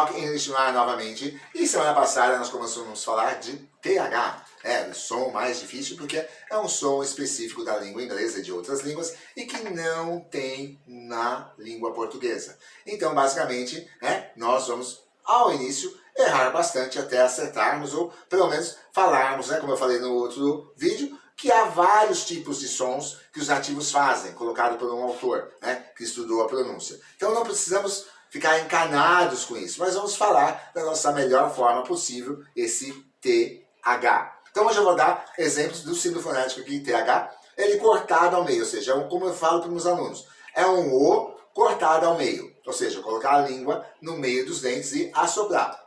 Talk English no ar novamente. E semana passada nós começamos a falar de TH. É o som mais difícil porque é um som específico da língua inglesa e de outras línguas e que não tem na língua portuguesa. Então, basicamente, nós vamos, ao início, errar bastante até acertarmos ou, pelo menos, falarmos, como eu falei no outro vídeo, que há vários tipos de sons que os nativos fazem, colocado por um autor, que estudou a pronúncia. Então, não precisamos ficar encanados com isso, mas vamos falar da nossa melhor forma possível, esse TH. Então hoje eu vou dar exemplos do símbolo fonético aqui, TH, ele cortado ao meio, ou seja, como eu falo para os meus alunos, é um O cortado ao meio, ou seja, colocar a língua no meio dos dentes e assoprar.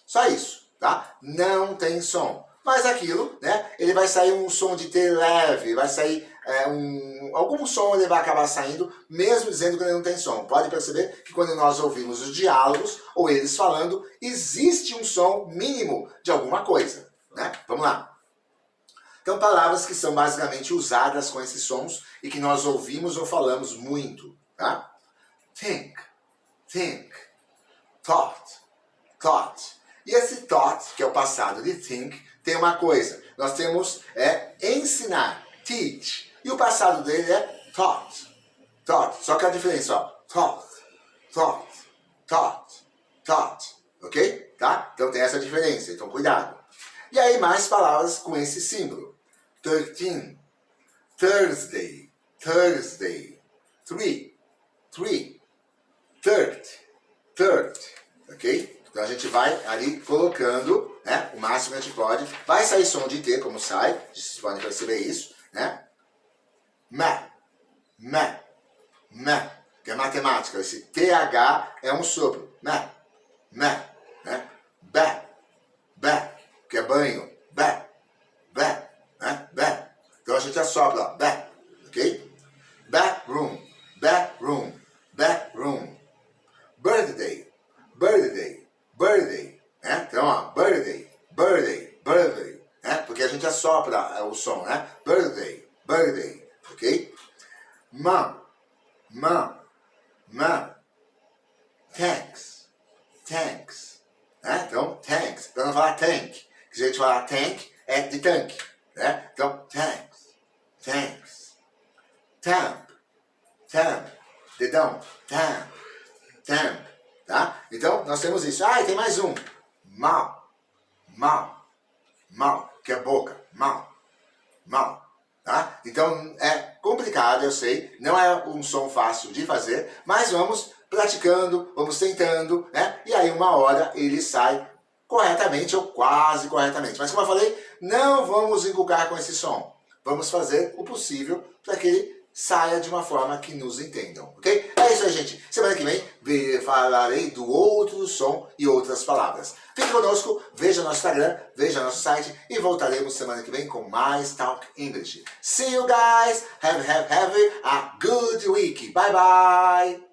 Só isso, tá? Não tem som. Mas aquilo, ele vai sair um som de T leve, vai sair algum som ele vai acabar saindo, mesmo dizendo que ele não tem som. Pode perceber que quando nós ouvimos os diálogos, ou eles falando, existe um som mínimo de alguma coisa, Vamos lá. Então, palavras que são basicamente usadas com esses sons e que nós ouvimos ou falamos muito, tá? Think, think, thought, thought. E esse thought, que é o passado de think, tem uma coisa. Nós temos ensinar, teach. E o passado dele é taught, taught. Só que a diferença, ó, taught, taught, taught, taught. Ok? Tá? Então tem essa diferença, então cuidado. E aí mais palavras com esse símbolo. 13, Thursday, Thursday, 3, 30, 30. Ok? Então a gente vai ali colocando, o máximo que a gente pode. Vai sair som de T, como sai, vocês podem perceber isso, que é matemática. Esse TH é um sopro. Bé, que é banho. Bé. Então a gente assopra, ó, bé, ok? Bathroom. Birthday. Então, ó, birthday. Porque a gente assopra o som, Birthday, ok? Mom. Thanks. Então, thanks. Para não falar tank. Que se a gente falar tank, é de tanque, Então, thanks. Tamp. Dedão. Tamp. Tá? Então, nós temos isso. Ah, e tem mais um. Mal, que é boca. Mal. Tá? Então, é complicado, eu sei. Não é um som fácil de fazer, mas vamos praticando, vamos tentando, E aí, uma hora, ele sai corretamente ou quase corretamente. Mas, como eu falei, não vamos encucar com esse som. Vamos fazer o possível para que ele saia de uma forma que nos entendam, ok? É isso aí, gente. Semana que vem falarei do outro som e outras palavras. Fique conosco, veja nosso Instagram, veja nosso site e voltaremos semana que vem com mais Talk English. See you guys! Have a good week! Bye bye!